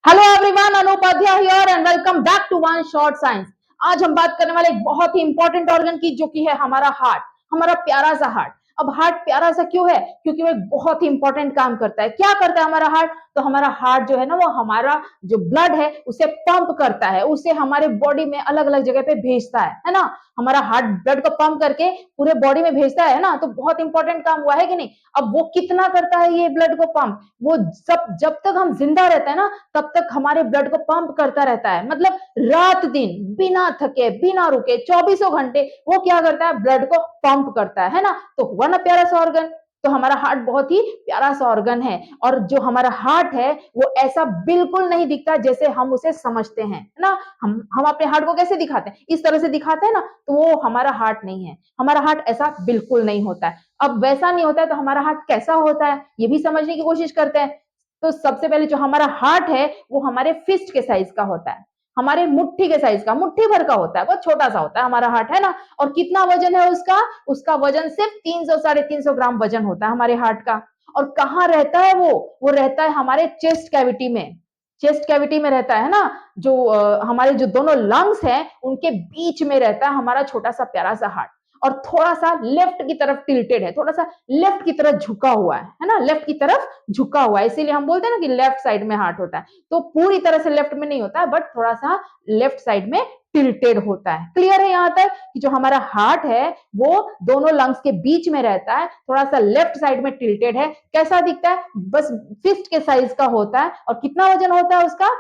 Hello everyone, Anupadhyay here and welcome back to one short science. आज हम बात करने वाले एक बहुत ही इंपॉर्टेंट ऑर्गन की, जो कि है हमारा हार्ट, हमारा प्यारा सा हार्ट। अब हार्ट प्यारा सा क्यों है? क्योंकि वो एक बहुत ही इंपॉर्टेंट काम करता है। क्या करता है हमारा हार्ट? तो हमारा हार्ट जो है ना, वो हमारा जो ब्लड है उसे पंप करता है, उसे हमारे बॉडी में अलग अलग जगह पे भेजता है ना। हमारा हार्ट ब्लड को पंप करके पूरे बॉडी में भेजता है ना, तो बहुत इंपॉर्टेंट काम हुआ है कि नहीं। अब वो कितना करता है ये ब्लड को पंप? वो सब जब तक हम जिंदा रहते हैं ना, तब तक हमारे ब्लड को पंप करता रहता है। मतलब रात दिन बिना थके बिना रुके 24 घंटे वो क्या करता है? ब्लड को पंप करता है ना। तो हुआ ना प्यारा सा ऑर्गन। तो हमारा हार्ट बहुत ही प्यारा सा ऑर्गन है। और जो हमारा हार्ट है वो ऐसा बिल्कुल नहीं दिखता जैसे हम उसे समझते हैं, है ना। हम अपने हार्ट को कैसे दिखाते हैं? इस तरह से दिखाते हैं ना, तो वो हमारा हार्ट नहीं है। हमारा हार्ट ऐसा बिल्कुल नहीं होता है। अब वैसा नहीं होता है तो हमारा हार्ट कैसा होता है, ये भी समझने की कोशिश करते हैं। तो सबसे पहले जो हमारा हार्ट है वो हमारे फिस्ट के साइज का होता है, हमारे मुट्ठी के साइज का, मुट्ठी भर का होता है, बहुत छोटा सा होता है हमारा हार्ट, है ना। और कितना वजन है उसका? उसका वजन सिर्फ 300 350 ग्राम वजन होता है हमारे हार्ट का। और कहाँ रहता है वो रहता है हमारे चेस्ट कैविटी में। चेस्ट कैविटी में रहता है ना। जो हमारे जो दोनों लंग्स हैं उनके बीच में रहता है हमारा छोटा सा प्यारा सा हार्ट। और थोड़ा सा लेफ्ट की तरफ टिल्टेड है, थोड़ा सा लेफ्ट की तरफ झुका हुआ है ना, लेफ्ट की तरफ झुका हुआ है। इसीलिए हम बोलते हैं ना कि लेफ्ट साइड में हार्ट होता है। तो पूरी तरह से लेफ्ट में नहीं होता है, बट थोड़ा सा लेफ्ट साइड में टिल्टेड होता है। क्लियर है यहाँ तक कि जो हमारा हार्ट है वो दोनों लंग्स के बीच में रहता है, थोड़ा सा लेफ्ट साइड में टिल्टेड है। कैसा दिखता है? बस फिस्ट के साइज का होता है। और कितना वजन होता है उसका?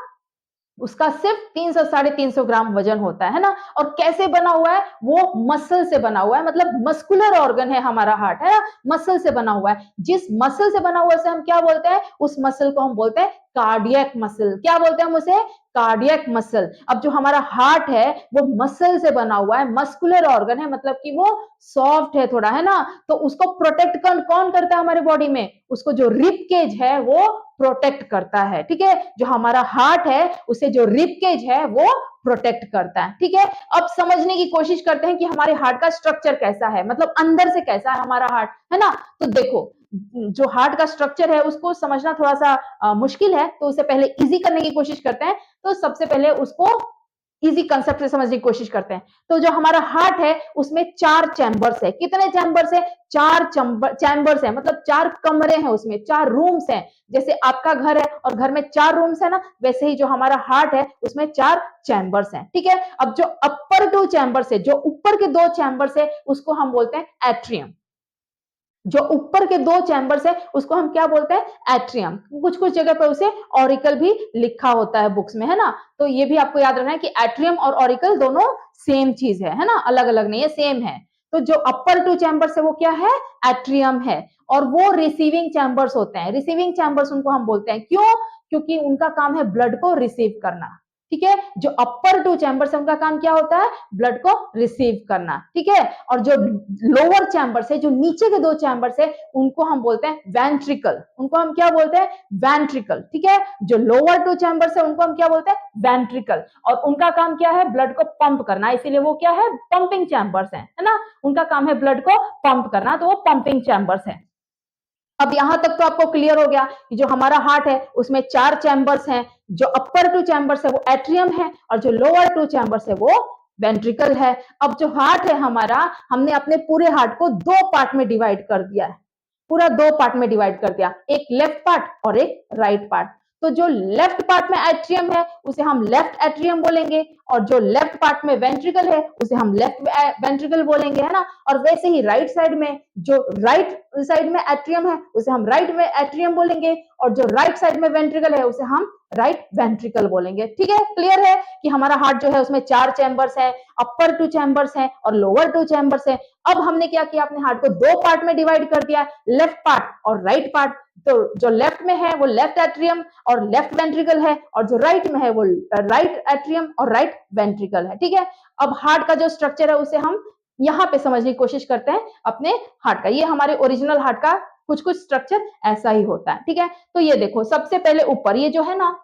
उसका सिर्फ 300 350 ग्राम वजन होता है ना। और कैसे बना हुआ है? वो मसल से बना हुआ है, मतलब मस्कुलर ऑर्गन है हमारा हार्ट, है ना। मसल से बना हुआ है। जिस मसल से बना हुआ से हम क्या बोलते हैं? उस मसल को हम बोलते हैं कार्डियक मसल। क्या बोलते हैं हम उसे? Cardiac muscle. अब जो हमारा हार्ट है वो मसल से बना हुआ है, मस्कुलर ऑर्गन है, मतलब कि वो सॉफ्ट है थोड़ा, है ना। तो उसको प्रोटेक्ट कौन करता है हमारे बॉडी में? उसको जो रिब केज है वो प्रोटेक्ट करता है, ठीक है। जो हमारा हार्ट है उसे जो रिब केज है वो प्रोटेक्ट करता है, ठीक है। अब समझने की कोशिश करते हैं कि हमारे हार्ट का स्ट्रक्चर कैसा है, मतलब अंदर से कैसा है हमारा हार्ट, है ना। तो देखो, जो हार्ट का स्ट्रक्चर है उसको समझना थोड़ा सा मुश्किल है, तो उसे पहले इजी करने की कोशिश करते हैं। तो सबसे पहले उसको इजी कंसेप्ट से समझने की कोशिश करते हैं। तो जो हमारा हार्ट है उसमें 4 चैम्बर्स है। कितने चैम्बर्स है? 4 चैम्बर्स है, मतलब 4 कमरे हैं, उसमें 4 रूम्स हैं। जैसे आपका घर है और घर में 4 रूम्स है ना, वैसे ही जो हमारा हार्ट है उसमें 4 चैम्बर्स हैं, ठीक है। अब जो अपर 2 चैम्बर्स है, जो ऊपर के 2 चैम्बर्स है, उसको हम बोलते हैं एट्रियम। जो ऊपर के 2 चैम्बर्स है उसको हम क्या बोलते हैं? एट्रियम। कुछ कुछ जगह पर उसे ऑरिकल भी लिखा होता है बुक्स में, है ना। तो ये भी आपको याद रखना है कि एट्रियम और ऑरिकल दोनों सेम चीज है ना, अलग अलग नहीं है, सेम है। तो जो अपर 2 चैम्बर्स है वो क्या है? एट्रियम है। और वो रिसीविंग चैम्बर्स होते हैं। रिसीविंग चैम्बर्स उनको हम बोलते हैं, क्यों? क्योंकि उनका काम है ब्लड को रिसीव करना, ठीक है। जो अपर 2 चैम्बर्स है उनका काम क्या होता है? ब्लड को रिसीव करना, ठीक है। और जो लोअर चैम्बर्स है, जो नीचे के 2 चैम्बर्स है, उनको हम बोलते हैं वेंट्रिकल। उनको हम क्या बोलते हैं? वेंट्रिकल, ठीक है। जो लोअर 2 चैम्बर्स है उनको हम क्या बोलते हैं? वेंट्रिकल। और उनका काम क्या है? ब्लड को पंप करना, इसीलिए वो क्या है? पंपिंग चैम्बर्स है ना। उनका काम है ब्लड को पंप करना, तो वो पंपिंग चैम्बर्स है। अब यहां तक तो आपको क्लियर हो गया कि जो हमारा हार्ट है उसमें 4 चैम्बर्स हैं। जो अपर 2 चैम्बर्स है वो एट्रियम है, और जो लोअर 2 चैम्बर्स है वो वेंट्रिकल है। अब जो हार्ट है हमारा, हमने अपने पूरे हार्ट को 2 पार्ट में डिवाइड कर दिया है। पूरा 2 पार्ट में डिवाइड कर दिया, एक लेफ्ट पार्ट और एक राइट पार्ट। तो जो लेफ्ट पार्ट में एट्रियम है उसे हम लेफ्ट एट्रियम बोलेंगे, और जो लेफ्ट पार्ट में वेंट्रिकल है उसे हम लेफ्ट वेंट्रिकल बोलेंगे, है ना। और वैसे ही राइट साइड में, जो राइट साइड में एट्रियम है उसे हम राइट में एट्रियम बोलेंगे, और जो राइट साइड में वेंट्रिकल है उसे हम राइट वेंट्रिकल बोलेंगे, ठीक है। क्लियर है कि हमारा हार्ट जो है उसमें 4 चैम्बर्स है, अपर 2 चैम्बर्स है और लोअर 2 चैम्बर्स है। अब हमने क्या किया? अपने हार्ट को 2 पार्ट में डिवाइड कर दिया, लेफ्ट पार्ट और राइट पार्ट। तो जो लेफ्ट में है वो लेफ्ट एट्रियम और लेफ्ट वेंट्रिकल है, और जो राइट में है वो राइट एट्रियम और राइट वेंट्रिकल है, ठीक है। अब हार्ट का जो स्ट्रक्चर है उसे हम यहाँ पे समझने की कोशिश करते हैं अपने हार्ट का। ये हमारे ओरिजिनल हार्ट का कुछ कुछ स्ट्रक्चर ऐसा ही होता है, ठीक है। तो ये देखो, सबसे पहले ऊपर ये जो है ना,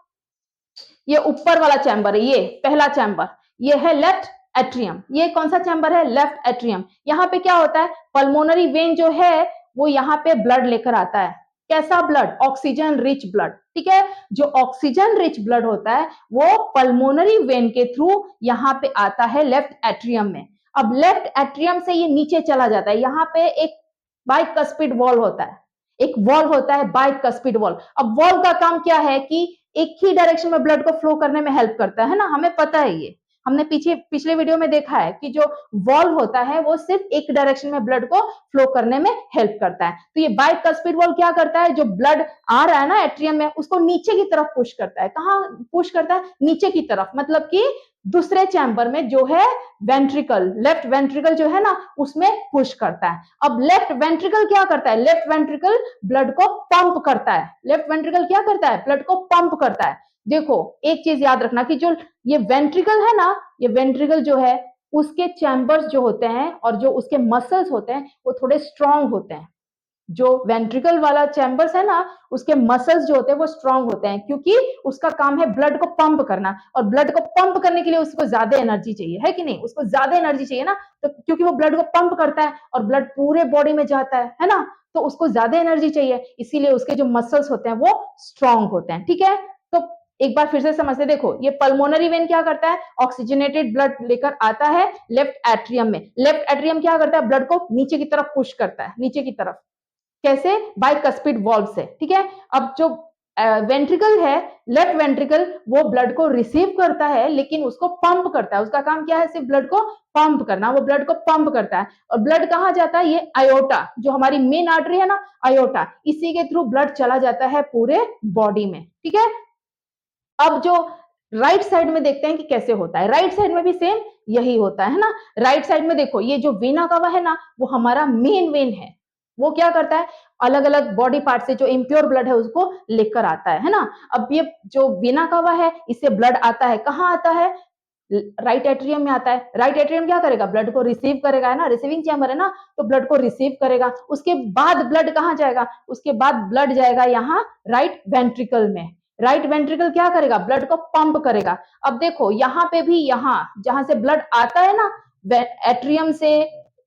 ये ऊपर वाला चैम्बर है, ये पहला चैम्बर, ये है लेफ्ट एट्रियम। ये कौन सा चैम्बर है? Left atrium. यहाँ पे क्या होता है? पल्मोनरी वेन जो है वो यहाँ पे ब्लड लेकर आता है, कैसा ब्लड? ऑक्सीजन रिच ब्लड, ठीक है। जो ऑक्सीजन रिच ब्लड होता है वो पल्मोनरी वेन के थ्रू यहाँ पे आता है लेफ्ट एट्रियम में। अब लेफ्ट एट्रियम से ये नीचे चला जाता है, यहाँ पे एक बाइकस्पिड वॉल्व होता है, एक वॉल्व होता है बाइकस्पिड वॉल्व। अब वॉल्व का काम क्या है कि एक ही डायरेक्शन में ब्लड को फ्लो करने में हेल्प करता है ना, हमें पता है ये, हमने पिछले वीडियो में देखा है कि जो वॉल्व होता है वो सिर्फ एक डायरेक्शन में ब्लड को फ्लो करने में हेल्प करता है। तो ये बाइकस्पिड वॉल्व क्या करता है, जो ब्लड आ रहा है ना एट्रियम में उसको नीचे की तरफ पुश करता है। कहाँ पुश करता है? नीचे की तरफ, मतलब कि दूसरे चैम्बर में जो है वेंट्रिकल, लेफ्ट वेंट्रिकल जो है ना उसमें पुश करता है। अब लेफ्ट वेंट्रिकल क्या करता है? लेफ्ट वेंट्रिकल ब्लड को पंप करता है। लेफ्ट वेंट्रिकल क्या करता है? ब्लड को पंप करता है। देखो एक चीज याद रखना कि जो ये वेंट्रिकल है ना, ये वेंट्रिकल जो है उसके चैम्बर्स जो होते हैं और जो उसके मसल्स होते हैं वो थोड़े स्ट्रांग होते हैं। जो वेंट्रिकल वाला चैम्बर्स है ना उसके मसल्स जो होते हैं वो स्ट्रांग होते हैं, क्योंकि उसका काम है ब्लड को पंप करना, और ब्लड को पंप करने के लिए उसको ज्यादा एनर्जी चाहिए, है कि नहीं? उसको ज्यादा एनर्जी चाहिए ना, तो क्योंकि वो ब्लड को पंप करता है और ब्लड पूरे बॉडी में जाता है ना, तो उसको ज्यादा एनर्जी चाहिए, इसीलिए उसके जो मसल्स होते हैं वो स्ट्रांग होते हैं, ठीक है। तो एक बार फिर से समझते, देखो ये पल्मोनरी वेन क्या करता है? ऑक्सीजनेटेड ब्लड लेकर आता है लेफ्ट एट्रियम में। लेफ्ट एट्रियम क्या करता है? ब्लड को नीचे की तरफ पुश करता है, नीचे की तरफ। कैसे? बाइकस्पिड वॉल्व से, ठीक है। अब जो वेंट्रिकल है, लेफ्ट वेंट्रिकल, वो ब्लड को रिसीव करता है लेकिन उसको पंप करता है। उसका काम क्या है? सिर्फ ब्लड को पंप करना, वो ब्लड को पंप करता है। और ब्लड कहाँ जाता है? ये आयोटा, जो हमारी मेन आर्टरी है ना, आयोटा, इसी के थ्रू ब्लड चला जाता है पूरे बॉडी में, ठीक है। अब जो राइट साइड में देखते हैं कि कैसे होता है, राइट साइड में भी सेम यही होता है ना। राइट साइड में देखो ये जो वेना कवा है ना वो हमारा मेन वेन है, वो क्या करता है? अलग अलग बॉडी पार्ट से जो इम्प्योर ब्लड है उसको लेकर आता है ना। अब ये जो वेना कवा है इससे ब्लड आता है, कहाँ आता है? राइट एट्रियम में आता है। राइट एट्रियम क्या करेगा? ब्लड को रिसीव करेगा, है ना, रिसीविंग चैम्बर है ना, तो ब्लड को रिसीव करेगा। उसके बाद ब्लड कहाँ जाएगा? उसके बाद ब्लड जाएगा यहाँ राइट वेंट्रिकल में। राइट वेंट्रिकल क्या करेगा? ब्लड को पंप करेगा। अब देखो यहाँ पे भी, यहाँ जहां से ब्लड आता है ना एट्रियम से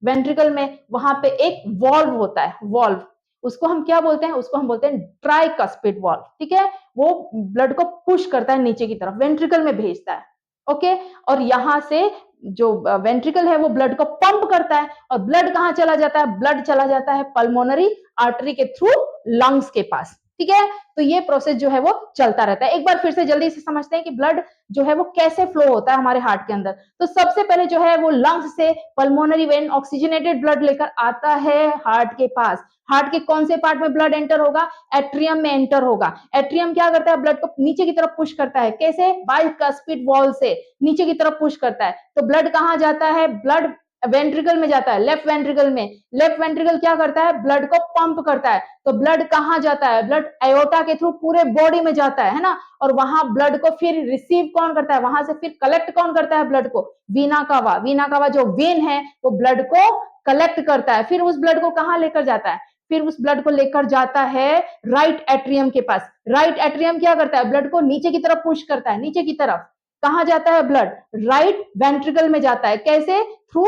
वेंट्रिकल में, वहां पे एक वॉल्व होता है, वॉल्व, उसको हम क्या बोलते हैं? उसको हम बोलते हैं ट्राइकस्पिड वॉल्व, ठीक है। वो ब्लड को पुश करता है नीचे की तरफ, वेंट्रिकल में भेजता है, ओके। और यहां से जो वेंट्रिकल है वो ब्लड को पंप करता है, और ब्लड कहां चला जाता है? ब्लड चला जाता है पल्मोनरी आर्टरी के थ्रू लंग्स के पास, ठीक है। तो ये प्रोसेस जो है वो चलता रहता है। एक बार फिर से जल्दी से समझते हैं कि ब्लड जो है वो कैसे फ्लो होता है हमारे हार्ट के अंदर। तो सबसे पहले जो है वो लंग्स से पल्मोनरी वेन ऑक्सीजनेटेड ब्लड लेकर आता है हार्ट के पास। हार्ट के कौन से पार्ट में ब्लड एंटर होगा? एट्रियम में एंटर होगा। एट्रियम क्या करता है? ब्लड को नीचे की तरफ पुश करता है, कैसे? बाइकस्पिड वॉल्व से नीचे की तरफ पुश करता है। तो ब्लड कहां जाता है? ब्लड वेंट्रिकल में जाता है, लेफ्ट वेंट्रिकल में। लेफ्ट वेंट्रिकल क्या करता है? ब्लड को पंप करता है। तो ब्लड कहां जाता है? ब्लड एओर्टा के थ्रू पूरे बॉडी में जाता है ना, और वहां ब्लड को फिर रिसीव कौन करता है? वहां से फिर कलेक्ट कौन करता है ब्लड को? वीना कावा। वीना कावा जो वेन है वो ब्लड को कलेक्ट करता है, फिर उस ब्लड को कहां लेकर जाता है? फिर उस ब्लड को लेकर जाता है राइट एट्रियम के पास। राइट एट्रियम क्या करता है? ब्लड को नीचे की तरफ पुश करता है, नीचे की तरफ। कहां जाता है ब्लड? राइट वेंट्रिकल में जाता है, कैसे? थ्रू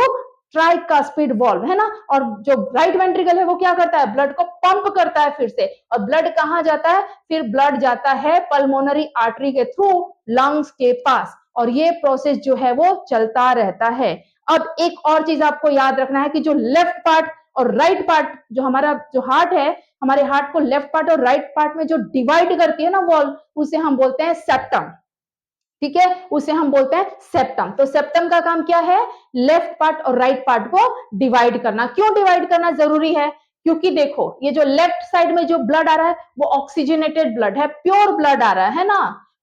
ट्राइकस्पिड वॉल्व, है ना। और जो राइट वेंट्रिकल है वो क्या करता है? ब्लड को पंप करता है फिर से, और ब्लड कहां जाता है? फिर ब्लड जाता है पल्मोनरी आर्टरी के थ्रू लंग्स के पास, और ये प्रोसेस जो है वो चलता रहता है। अब एक और चीज आपको याद रखना है कि जो लेफ्ट पार्ट और राइट पार्ट, जो हमारा जो हार्ट है, हमारे हार्ट को लेफ्ट पार्ट और राइट पार्ट में जो डिवाइड करती है ना वॉल्व, उसे हम बोलते हैं सेप्टम, ठीक है, उसे हम बोलते हैं सेप्टम। तो सेप्टम का काम क्या है? लेफ्ट पार्ट और राइट पार्ट को डिवाइड करना। क्यों डिवाइड करना जरूरी है? क्योंकि देखो ये जो लेफ्ट साइड में जो ब्लड आ रहा है वो ऑक्सीजनेटेड ब्लड है, प्योर ब्लड आ रहा है ना,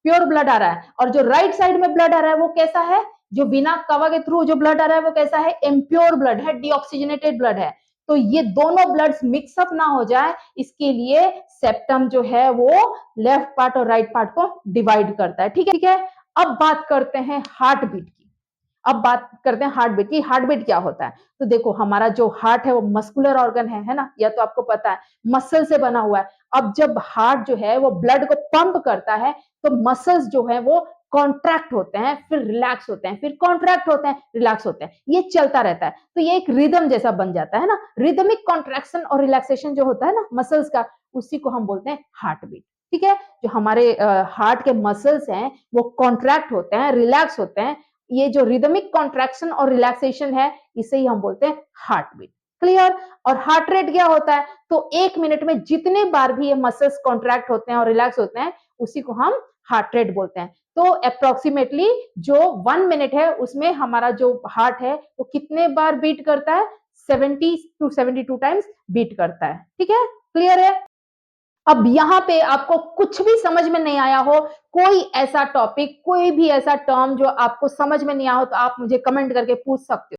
प्योर ब्लड आ रहा है। और जो राइट साइड में ब्लड आ रहा है वो कैसा है? जो बिना कवा के थ्रू जो ब्लड आ रहा है वो कैसा है? इम्प्योर ब्लड है, डीऑक्सीजनेटेड ब्लड है। तो ये दोनों ब्लड्स मिक्सअप ना हो जाए इसके लिए सेप्टम जो है वो लेफ्ट पार्ट और राइट पार्ट को डिवाइड करता है, ठीक है, ठीक है। अब बात करते हैं हार्ट बीट की। अब बात करते हैं हार्ट बीट की। हार्ट बीट क्या होता है? तो देखो हमारा जो हार्ट है वो मस्कुलर ऑर्गन है ना, यह तो आपको पता है, मसल से बना हुआ है। अब जब हार्ट जो है वो ब्लड को पंप करता है तो मसल्स जो है वो कॉन्ट्रैक्ट होते हैं, फिर रिलैक्स होते हैं, फिर कॉन्ट्रैक्ट होते हैं, रिलैक्स होते हैं, ये चलता रहता है। तो ये एक रिदम जैसा बन जाता है ना, रिदमिक कॉन्ट्रैक्शन और रिलैक्सेशन जो होता है ना मसल्स का, उसी को हम बोलते हैं हार्ट बीट। ठीक है, जो हमारे हार्ट के मसल्स हैं वो कॉन्ट्रैक्ट होते हैं, रिलैक्स होते हैं। ये जो रिदमिक कॉन्ट्रैक्शन और रिलैक्सेशन है, इसे ही हम बोलते हैं हार्ट बीट। क्लियर? और हार्ट रेट क्या होता है? तो 1 मिनट में जितने बार भी ये मसल्स कॉन्ट्रैक्ट होते हैं और रिलैक्स होते हैं, उसी को हम हार्ट रेट बोलते हैं। तो अप्रॉक्सिमेटली जो 1 मिनट है, उसमें हमारा जो हार्ट है, वो कितने बार बीट करता है? 70 टू 72 टाइम्स बीट करता है। ठीक है? क्लियर है? अब यहाँ पे आपको कुछ भी समझ में नहीं आया हो, कोई ऐसा टॉपिक, कोई भी ऐसा टर्म जो आपको समझ में नहीं आया हो, तो आप मुझे कमेंट करके पूछ सकते हो।